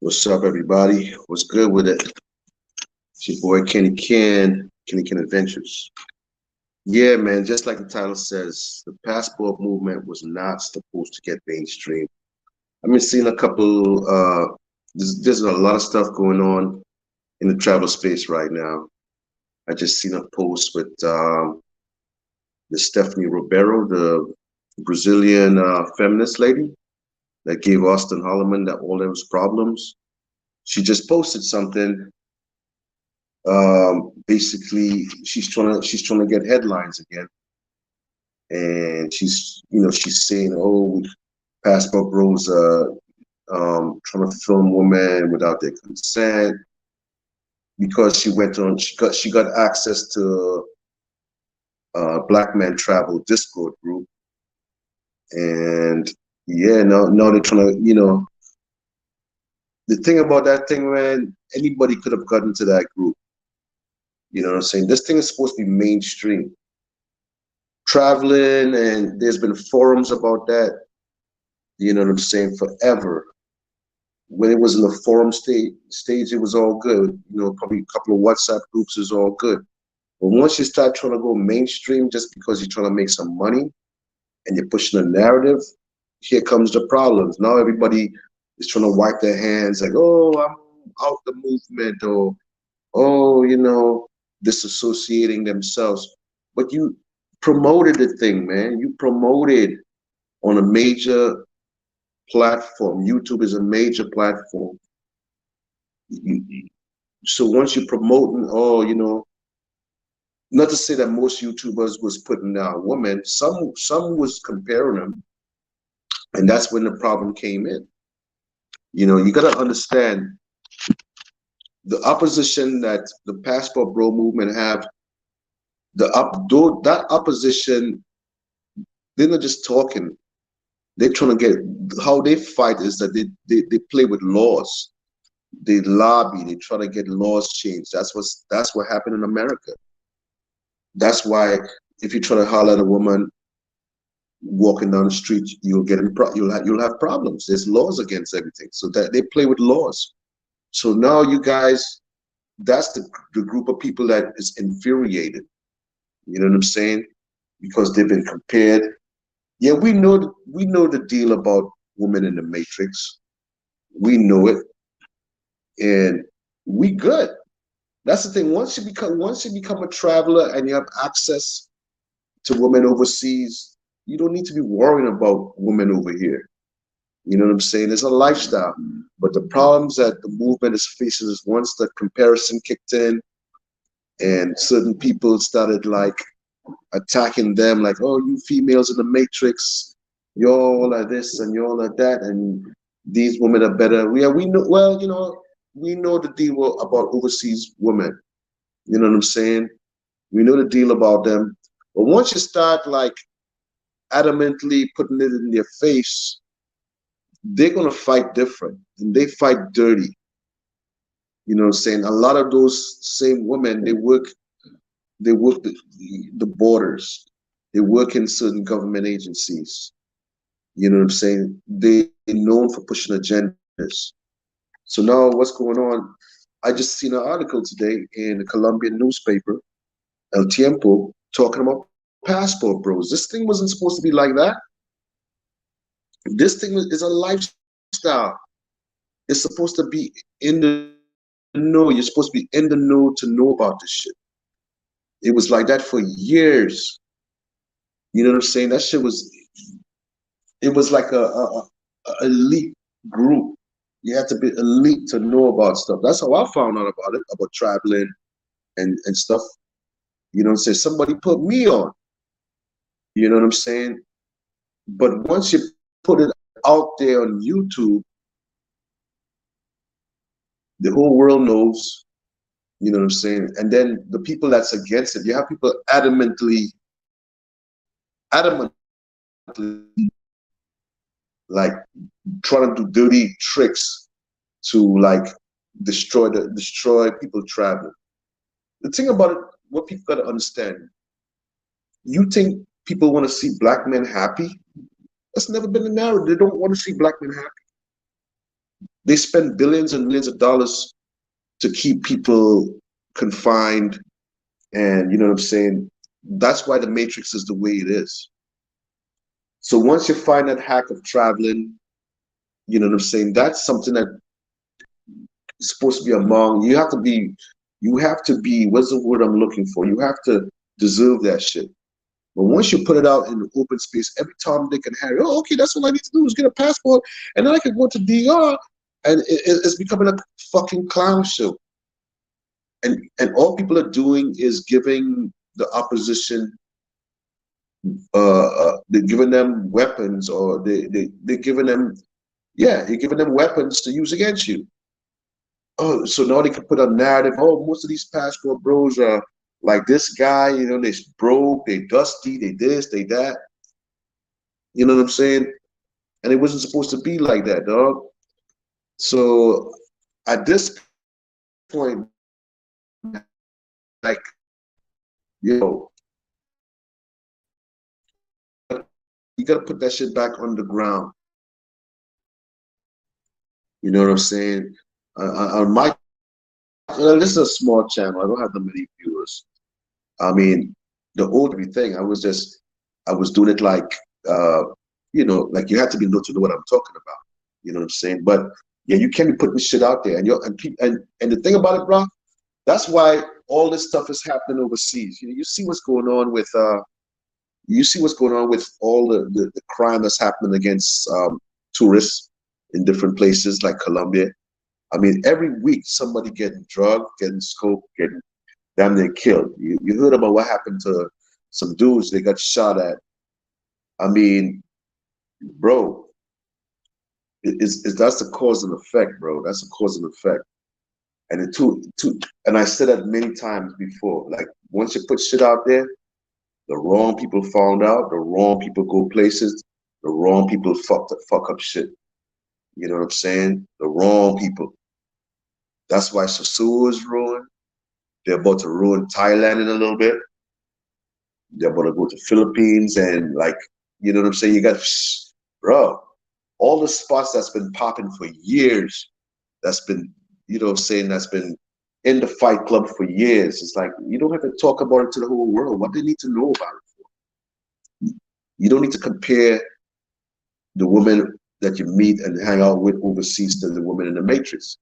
What's up, everybody? What's good with it? It's your boy Kenny Ken Adventures. Yeah, man, just like the title says, the passport movement was not supposed to get mainstream. I've been seeing a couple, there's a lot of stuff going on in the travel space right now. I just seen a post with the Stephanie Ribeiro, the Brazilian feminist lady that gave Austin Holloman that all those problems. She just posted something. Basically, she's trying to get headlines again, and she's saying, "Oh, passport bros trying to film women without their consent because she got access to Black Man Travel Discord group, and yeah, now they're trying to the thing about that thing, man, anybody could have gotten to that group. You know what I'm saying? This thing is supposed to be mainstream traveling, and there's been forums about that. You know what I'm saying? Forever. When it was in the forum stage, it was all good. Probably a couple of WhatsApp groups is all good. But once you start trying to go mainstream just because you're trying to make some money and you're pushing a narrative, here comes the problems. Now everybody is trying to wipe their hands like, oh, I'm out the movement, or oh, disassociating themselves. But you promoted the thing, man. You promoted on a major platform. YouTube is a major platform. So once you're promoting, oh, not to say that most YouTubers was putting down women, some was comparing them, and that's when the problem came in. You got to understand the opposition that the passport bro movement have. That opposition, they're not just talking. They're trying to get, how they fight is that they play with laws. They lobby, they try to get laws changed. That's what happened in America. That's why if you try to holler at a woman walking down the street, you'll have problems. There's laws against everything. So that they play with laws. So now you guys, that's the group of people that is infuriated. You know what I'm saying? Because they've been compared. Yeah, we know the deal about women in the matrix. We know it, and we good. That's the thing. Once you become a traveler and you have access to women overseas, you don't need to be worrying about women over here. You know what I'm saying? It's a lifestyle. But the problems that the movement is facing is once the comparison kicked in and certain people started like attacking them, like, oh, you females in the matrix, you're all like this and you're all like that, and these women are better. Yeah, we know. Well, we know the deal about overseas women. You know what I'm saying? We know the deal about them. But once you start like adamantly putting it in their face, they're gonna fight different, and they fight dirty. You know what I'm saying? A lot of those same women, they work the borders. They work in certain government agencies. You know what I'm saying? They're known for pushing agendas. So now what's going on? I just seen an article today in the Colombian newspaper, El Tiempo, talking about passport bros. This thing wasn't supposed to be like that. This thing is a lifestyle. It's supposed to be in the know. You're supposed to be in the know to know about this shit. It was like that for years. You know what I'm saying? That shit was. It was like a elite group. You had to be elite to know about stuff. That's how I found out about it, about traveling and stuff. You know what I'm saying? Somebody put me on. You know what I'm saying? But once you put it out there on YouTube, the whole world knows. You know what I'm saying? And then the people that's against it, you have people adamantly like trying to do dirty tricks to like destroy people traveling. The thing about it, what people gotta understand, you think people want to see black men happy? That's never been the narrative. They don't want to see black men happy. They spend billions and millions of dollars to keep people confined, and you know what I'm saying? That's why the Matrix is the way it is. So once you find that hack of traveling, you know what I'm saying? That's something that is supposed to be among, you have to be, what's the word I'm looking for? You have to deserve that shit. But once you put it out in the open space, every Tom, Dick, and Harry, oh, okay, that's all I need to do is get a passport, and then I can go to DR, and it's becoming a fucking clown show. And all people are doing is giving the opposition, they're giving them weapons, or they're giving them, yeah, you're giving them weapons to use against you. Oh, so now they can put a narrative. Oh, most of these passport bros are like this guy, you know, they broke, they dusty, they this, they that. You know what I'm saying? And it wasn't supposed to be like that, dog. So at this point, like, yo, you gotta put that shit back on the ground. You know what I'm saying? On my, this is a small channel. I don't have that many viewers. I mean, the old thing, I was doing it like, uh, you know, like you have to be able to know what I'm talking about. You know what I'm saying? But yeah, you can't be putting shit out there. And the thing about it, bro, that's why all this stuff is happening overseas. You know, you see what's going on with all the crime that's happening against tourists in different places like Colombia. I mean, every week somebody getting drugged, getting scoped, getting damn near killed. You heard about what happened to some dudes they got shot at. I mean, bro, that's the cause and effect, bro. That's the cause and effect. And and I said that many times before. Like once you put shit out there, the wrong people found out, the wrong people go places, the wrong people fuck up shit. You know what I'm saying? The wrong people. That's why Sosua is ruined. They're about to ruin Thailand in a little bit. They're about to go to Philippines, and like, you know what I'm saying? You got, bro, all the spots that's been popping for years, that's been, you know what I'm saying, that's been in the Fight Club for years. It's like, you don't have to talk about it to the whole world. What they need to know about it for? You don't need to compare the women that you meet and hang out with overseas to the women in the Matrix.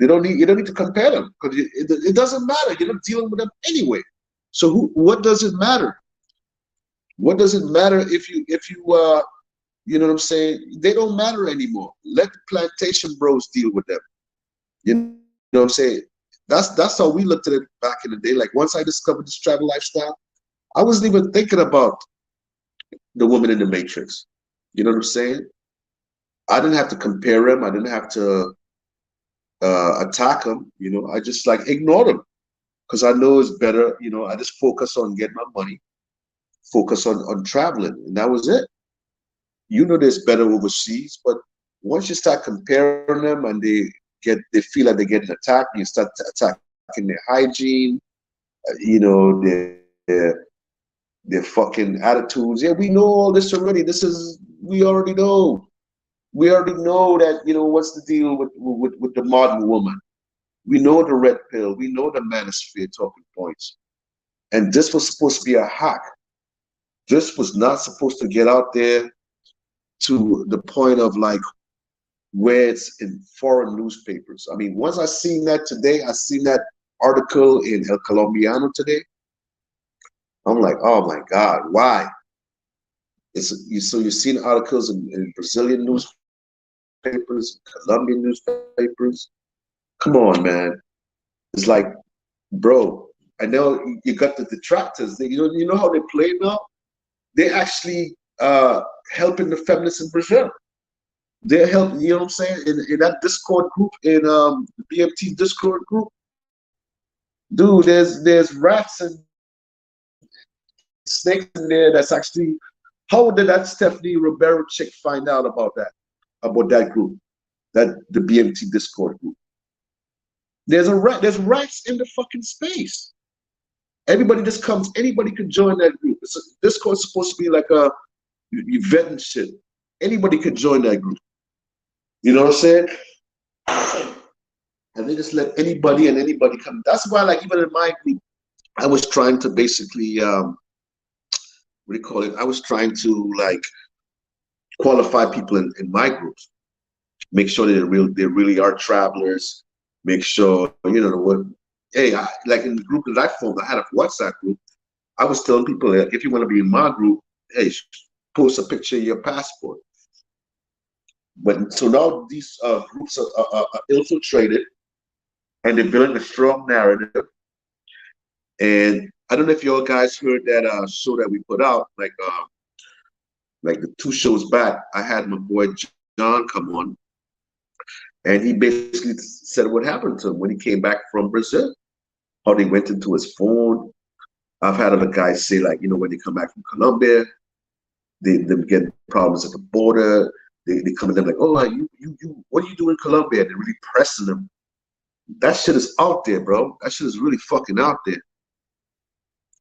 You don't need to compare them, because it doesn't matter. You're not dealing with them anyway. So what does it matter? What does it matter if you you know what I'm saying? They don't matter anymore. Let the plantation bros deal with them. You know what I'm saying? That's how we looked at it back in the day. Like once I discovered this travel lifestyle, I wasn't even thinking about the woman in the Matrix. You know what I'm saying? I didn't have to compare them. I didn't have to attack them. You know, I just like ignore them, because I know it's better. You know, I just focus on getting my money, focus on traveling, and that was it. You know, there's better overseas, but once you start comparing them and they feel like they're getting attacked, you start attacking their hygiene, you know, their fucking attitudes. Yeah, we know all this already. We already know. We already know that, you know, what's the deal with the modern woman. We know the red pill. We know the manosphere talking points. And this was supposed to be a hack. This was not supposed to get out there to the point of like where it's in foreign newspapers. I mean, once I seen that today, I seen that article in El Colombiano today. I'm like, oh my God, why? So you've seen articles in Brazilian newspapers, Colombian newspapers. Come on, man. It's like, bro, I know you got the detractors. You know how they play now? They actually helping the feminists in Brazil. They're helping, you know what I'm saying? In that Discord group, in the BMT Discord group, dude, there's rats and snakes in there that's actually, how did that Stephanie Ribeiro chick find out about that group, that the BMT Discord group? There's rats in the fucking space. Everybody just comes, anybody could join that group. Discord's supposed to be like a event and shit. Anybody could join that group. You know what I'm saying? And they just let anybody and anybody come. That's why, like, even in my group, I was trying to basically, what do you call it? I was trying to like qualify people in my groups, make sure they really are travelers, make sure, you know, what, hey, like in the group that I formed, I had a WhatsApp group. I was telling people that if you want to be in my group, hey, post a picture of your passport. But so now these groups are infiltrated and they're building a strong narrative. And I don't know if y'all guys heard that show that we put out, like the 2 shows back. I had my boy John come on, and he basically said what happened to him when he came back from Brazil, how they went into his phone. I've had other guys say, like, you know, when they come back from Colombia, they get problems at the border. They come in them like, oh, what do you do in Colombia? They're really pressing them. That shit is out there, bro. That shit is really fucking out there.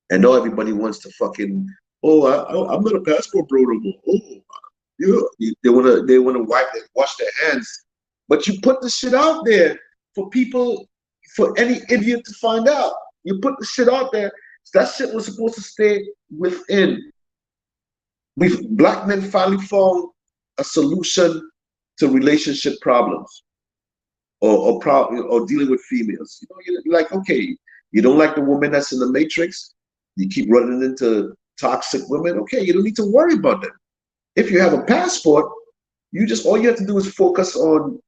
And now everybody wants to fucking, oh, I'm not a passport bro no more. Oh, they wanna wash their hands. But you put the shit out there for people, for any idiot to find out. You put the shit out there. That shit was supposed to stay within. Black men finally found a solution to relationship problems or dealing with females. You know, you're like, okay, you don't like the woman that's in the matrix. You keep running into toxic women. Okay, you don't need to worry about that. If you have a passport, all you have to do is focus on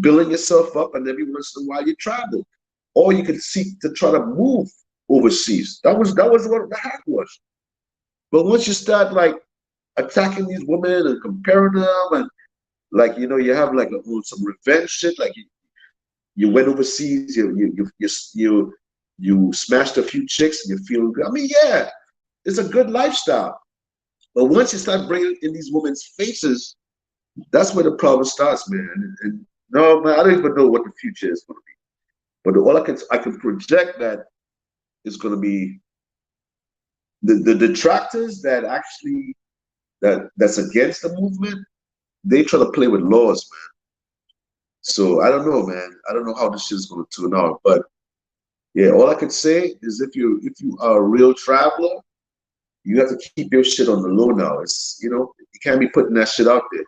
building yourself up, and every once in a while you travel, or you can seek to try to move overseas. That was what the hack was. But once you start like attacking these women and comparing them, and like, you know, you have like some revenge shit, like you went overseas, you smashed a few chicks and you're feeling good. I mean, yeah, it's a good lifestyle. But once you start bringing in these women's faces, that's where the problem starts, man. And no, man, I don't even know what the future is going to be. But all I can project that is going to be the detractors that actually that's against the movement. They try to play with laws, man. So I don't know, man. I don't know how this shit is going to turn out. But yeah, all I can say is if you are a real traveler, you have to keep your shit on the low now. It's, you know, you can't be putting that shit out there.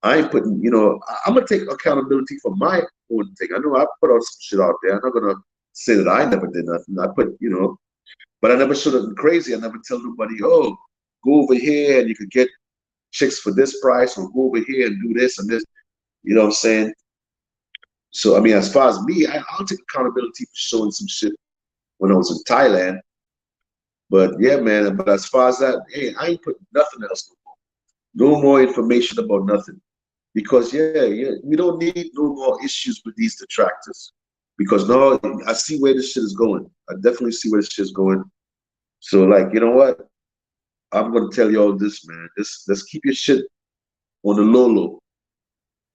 I ain't putting, you know, I'm gonna take accountability for my own thing. I know I put out some shit out there. I'm not gonna say that I never did nothing. I put, you know, but I never should have been crazy. I never tell nobody, oh, go over here and you could get chicks for this price, or go over here and do this and this. You know what I'm saying? So I mean, as far as me, I'll take accountability for showing some shit when I was in Thailand. But yeah, man. But as far as that, hey, I ain't putting nothing else no more. No more information about nothing. Because yeah, we don't need no more issues with these detractors. Because now I see where this shit is going. I definitely see where this shit is going. So like, you know what? I'm gonna tell you all this, man. Let's keep your shit on the low low.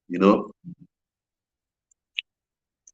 You know?